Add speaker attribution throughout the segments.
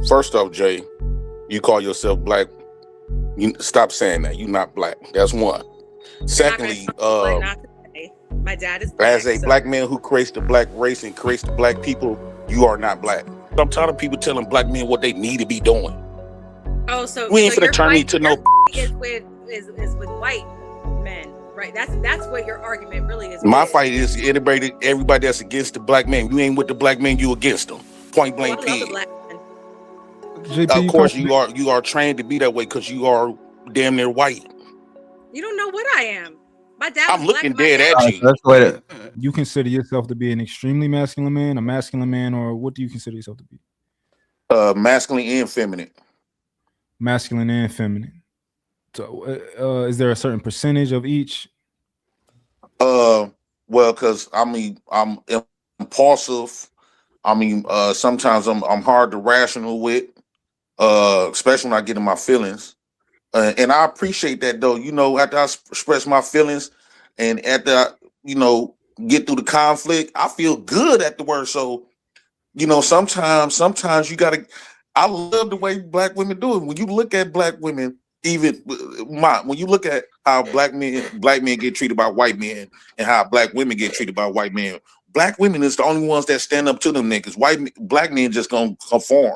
Speaker 1: First off, Jay, you call yourself black. You stop saying that. You're not black. That's one. Secondly,
Speaker 2: my dad is black,
Speaker 1: as a black man who creates the black race and creates the black people, you are not black. I'm tired of people telling black men what they need to be doing.
Speaker 2: Oh, so
Speaker 1: we ain't
Speaker 2: so
Speaker 1: finna turn me to no
Speaker 2: is with white men, right? That's what your argument really is.
Speaker 1: My fight is everybody that's against the black man. You ain't with the black man, you against them. Point blank.
Speaker 2: I love the black men.
Speaker 1: Of course, you are trained to be that way because you are damn near white.
Speaker 2: You don't know what I am. My dad.
Speaker 1: I'm looking dead at you.
Speaker 3: That's what you consider yourself to be an extremely masculine man, a masculine man, or what do you consider yourself to be?
Speaker 1: Masculine and feminine.
Speaker 3: Masculine and feminine. So, is there a certain percentage of each?
Speaker 1: Well, because I'm impulsive. Sometimes I'm hard to rational with, especially when I get in my feelings. And I appreciate that though. After I express my feelings, and after I, get through the conflict, I feel good afterwards. So, sometimes you gotta. I love the way black women do it. When you look at black women, when you look at how black men get treated by white men and how black women get treated by white men, black women is the only ones that stand up to them niggas. Black men just gonna conform.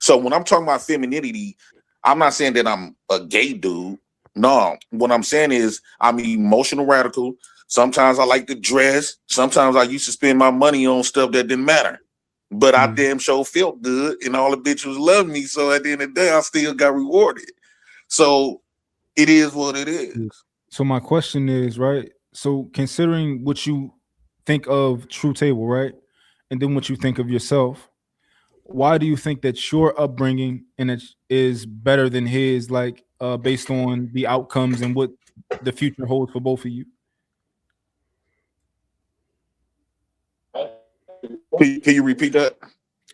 Speaker 1: So when I'm talking about femininity, I'm not saying that I'm a gay dude. No, what I'm saying is I'm emotional radical. Sometimes I like to dress. Sometimes I used to spend my money on stuff that didn't matter. But I damn sure felt good and all the bitches loved me. So at the end of the day, I still got rewarded. So it is what it is.
Speaker 3: So my question is, right? So considering what you think of True Table, right? And then what you think of yourself, why do you think that your upbringing and it is better than his, like based on the outcomes and what the future holds for both of you?
Speaker 1: Can you repeat that?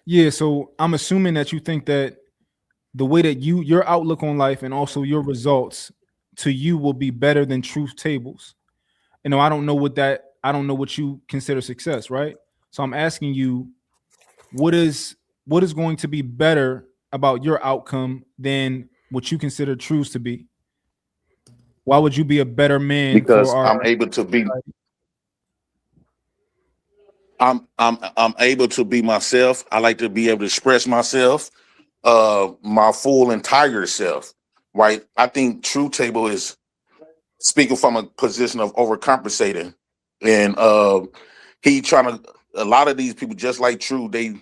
Speaker 3: Yeah, so I'm assuming that you think that the way that your outlook on life and also your results to you will be better than Truth Tables. I don't know what you consider success, right? So I'm asking you, what is going to be better about your outcome than what you consider truths to be? Why would you be a better man?
Speaker 1: Because I'm able to be. I'm able to be myself. I like to be able to express myself, my full entire self. Right. I think True Table is speaking from a position of overcompensating, and a lot of these people, just like True, they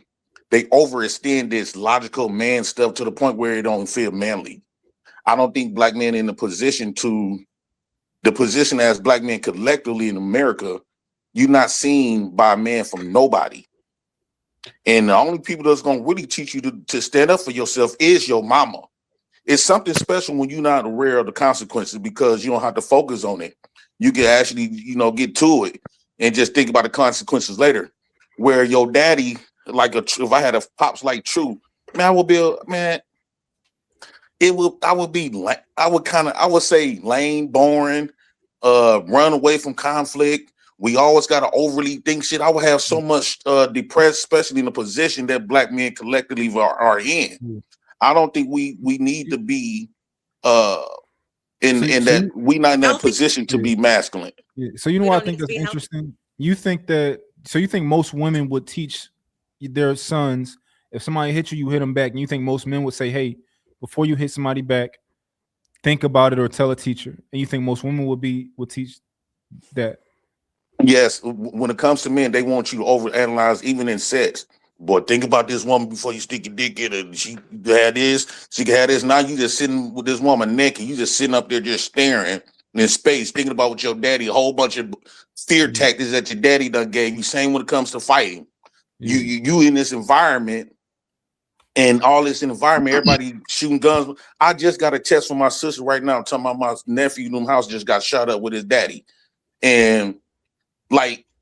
Speaker 1: overextend this logical man stuff to the point where it don't feel manly. I don't think black men in the position as black men collectively in America, you're not seen by a man from nobody. And the only people that's going to really teach you to stand up for yourself is your mama. It's something special when you're not aware of the consequences because you don't have to focus on it. You can actually, get to it and just think about the consequences later. Where your daddy, if I had a pops like True, man, I would say lame, boring, run away from conflict. We always got to overly think shit. I would have so much depressed, especially in the position that black men collectively are in. I don't think we need to be that we're not in that position to be masculine.
Speaker 3: Yeah. So what I think that's interesting. You think most women would teach their sons, if somebody hit you, you hit them back, and you think most men would say, hey, before you hit somebody back, think about it or tell a teacher. And you think most women would teach that?
Speaker 1: Yes, when it comes to men, they want you to overanalyze, even in sex. Boy, think about this woman before you stick your dick in her. She had this, she had this. Now you just sitting with this woman naked. You just sitting up there just staring in space, thinking about what your daddy, a whole bunch of fear tactics that your daddy done gave you. Same when it comes to fighting. You in this environment and all this environment, everybody shooting guns. I just got a text from my sister right now talking about my nephew in the house just got shot up with his daddy. And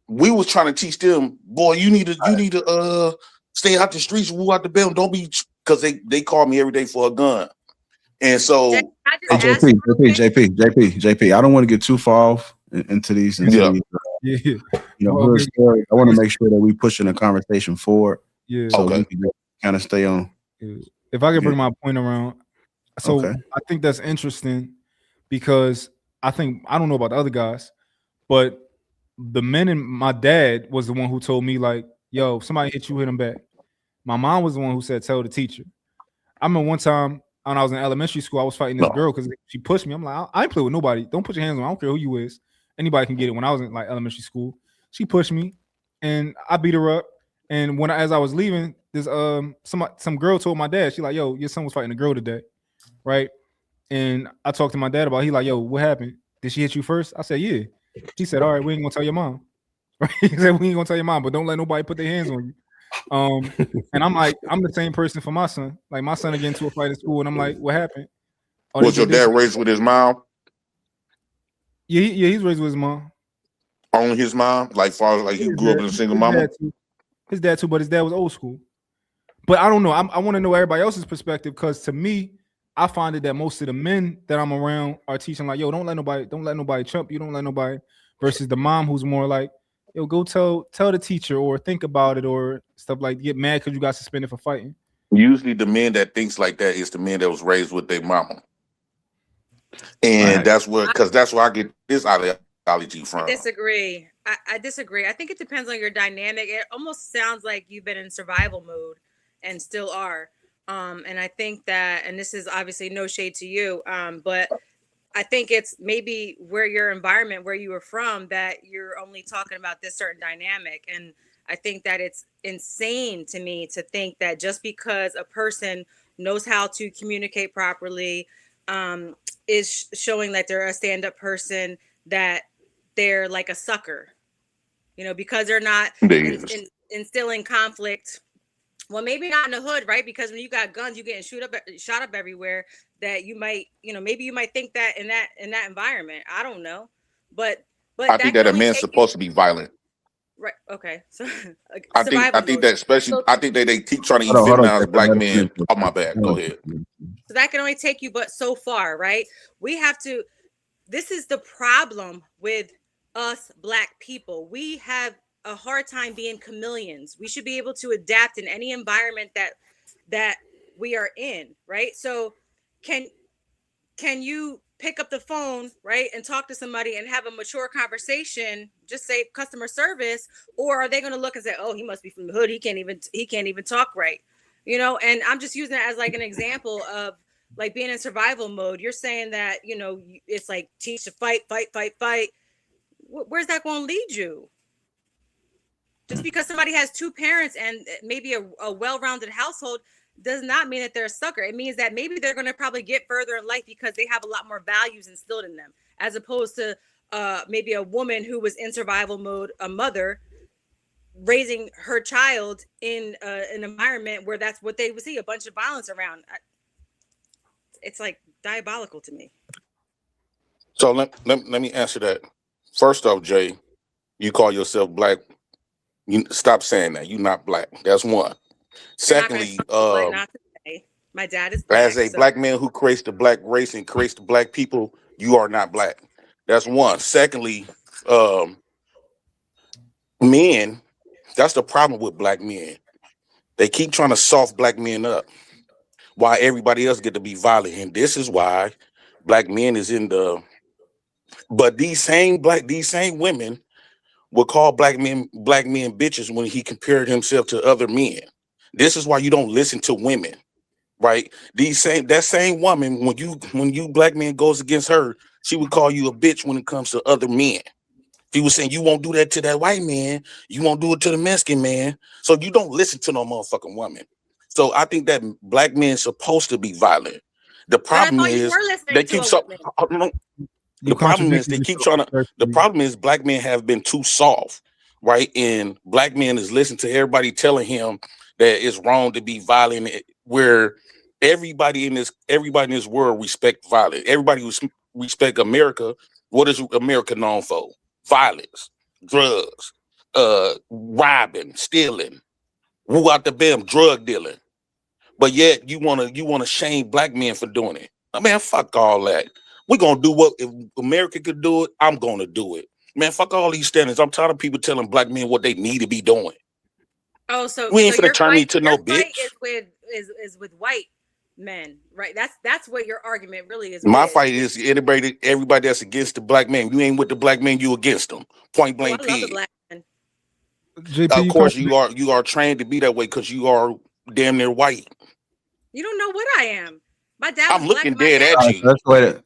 Speaker 1: we was trying to teach them, boy, you need to stay out the streets, move out the building. Don't be, because they call me every day for a gun. And so
Speaker 4: JP, I don't want to get too far off into these. I want to make sure that we pushing the conversation forward.
Speaker 3: Yeah.
Speaker 4: So we can kind of stay on.
Speaker 3: if I could bring my point around, so
Speaker 4: Okay.
Speaker 3: I think that's interesting because I don't know about the other guys, but the men and my dad was the one who told me like, "Yo, if somebody hit you, hit them back." My mom was the one who said, "Tell the teacher." I remember one time when I was in elementary school, I was fighting this
Speaker 1: No.
Speaker 3: girl because she pushed me. I'm like, I ain't play with nobody. Don't put your hands on me. I don't care who you is. Anybody can get it. When I was in like elementary school, she pushed me, and I beat her up. And as I was leaving, this some girl told my dad, she like, "Yo, your son was fighting a girl today, right?" And I talked to my dad about it. He like, "Yo, what happened? Did she hit you first?" I said, "Yeah." She said, "All right, we ain't gonna tell your mom." Right? He said, "We ain't gonna tell your mom, but don't let nobody put their hands on you." And I'm like, I'm the same person for my son. Like my son will get into a fight at school, and I'm like, "What happened?" Oh,
Speaker 1: Was your dad raised with his mom?
Speaker 3: Yeah, he's raised with his mom.
Speaker 1: Only his mom? Like far as like he grew up in a single mama?
Speaker 3: His dad too, but his dad was old school. But I don't know. I want to know everybody else's perspective because to me, I find it that most of the men that I'm around are teaching like, "Yo, don't let nobody chump you, don't let nobody," versus the mom who's more like, "Yo, go tell the teacher or think about it or stuff like get mad because you got suspended for fighting."
Speaker 1: Usually the men that thinks like that is the men that was raised with their mama. And
Speaker 4: Right.
Speaker 1: that's where I get this ideology from.
Speaker 2: I disagree. I disagree. I think it depends on your dynamic. It almost sounds like you've been in survival mode and still are. And I think that, and this is obviously no shade to you, but I think it's maybe where your environment, where you were from, that you're only talking about this certain dynamic. And I think that it's insane to me to think that just because a person knows how to communicate properly, is showing that they're a stand-up person, that they're like a sucker, because they're not instilling conflict. Well, maybe not in the hood, right? Because when you got guns, you getting shot up everywhere. That you might, maybe you might think that in that environment. I don't know, but
Speaker 1: I think that a man's supposed to be violent.
Speaker 2: Right. Okay. So
Speaker 1: I think that especially I think that they keep trying to
Speaker 4: Hold on.
Speaker 1: feminize black men. Oh my bad. Go ahead.
Speaker 2: So that can only take you but so far, right? This is the problem with us Black people. We have a hard time being chameleons. We should be able to adapt in any environment that we are in, right? So can you pick up the phone, right, and talk to somebody and have a mature conversation, just say customer service, or are they going to look and say, "Oh, he must be from the hood. He can't even talk right." And I'm just using it as like an example of like being in survival mode. You're saying that, it's like teach to fight. Where's that going to lead you? Just because somebody has two parents and maybe a well-rounded household does not mean that they're a sucker. It means that maybe they're going to probably get further in life because they have a lot more values instilled in them, as opposed to maybe a woman who was in survival mode, a mother raising her child in an environment where that's what they would see, a bunch of violence around. It's like diabolical to me.
Speaker 1: So let me answer that. First off, Jay, you call yourself Black. You stop saying that. You're not Black. That's one. Secondly,
Speaker 2: not today. My dad is Black,
Speaker 1: as a Black man who creates the Black race and creates the Black people, you are not Black. That's one. Secondly, men, that's the problem with Black men. They keep trying to soft Black men up while everybody else get to be violent. And this is why Black men is in the, but these same women would call black men bitches when he compared himself to other men. This is why you don't listen to women, right? That same woman, when you Black man goes against her, she would call you a bitch when it comes to other men. He was saying you won't do that to that white man, you won't do it to the Mexican man. So you don't listen to no motherfucking woman. So I think that Black men supposed to be violent. The problem is they keep the problem is they keep trying to. The problem is Black men have been too soft, right? And Black men is listening to everybody telling him that it's wrong to be violent. Where everybody in this world respect violence. Everybody respect America. What is America known for? Violence, drugs, robbing, stealing, woo out the bam, drug dealing. But yet you wanna shame Black men for doing it. I mean, fuck all that. We're gonna do what if America could do it, I'm gonna do it. Man, fuck all these standards. I'm tired of people telling Black men what they need to be doing.
Speaker 2: Oh, so
Speaker 1: we ain't
Speaker 2: so
Speaker 1: finna turn me to no bitch.
Speaker 2: Is with white men, right? That's what your argument really is.
Speaker 1: My
Speaker 2: with.
Speaker 1: fight is everybody that's against the black man. You ain't with the black man, you against them. Point
Speaker 2: Oh,
Speaker 1: blank,
Speaker 2: I love the
Speaker 1: period.
Speaker 2: black men.
Speaker 3: JP,
Speaker 1: Of
Speaker 3: you
Speaker 1: course,
Speaker 3: contradict.
Speaker 1: you are trained to be that way because you are damn near white.
Speaker 2: You don't know what I am. My dad
Speaker 1: I'm
Speaker 2: was black
Speaker 1: looking
Speaker 2: and my
Speaker 1: dead
Speaker 2: dad.
Speaker 1: at
Speaker 4: All right,
Speaker 1: you.
Speaker 4: so let's wait.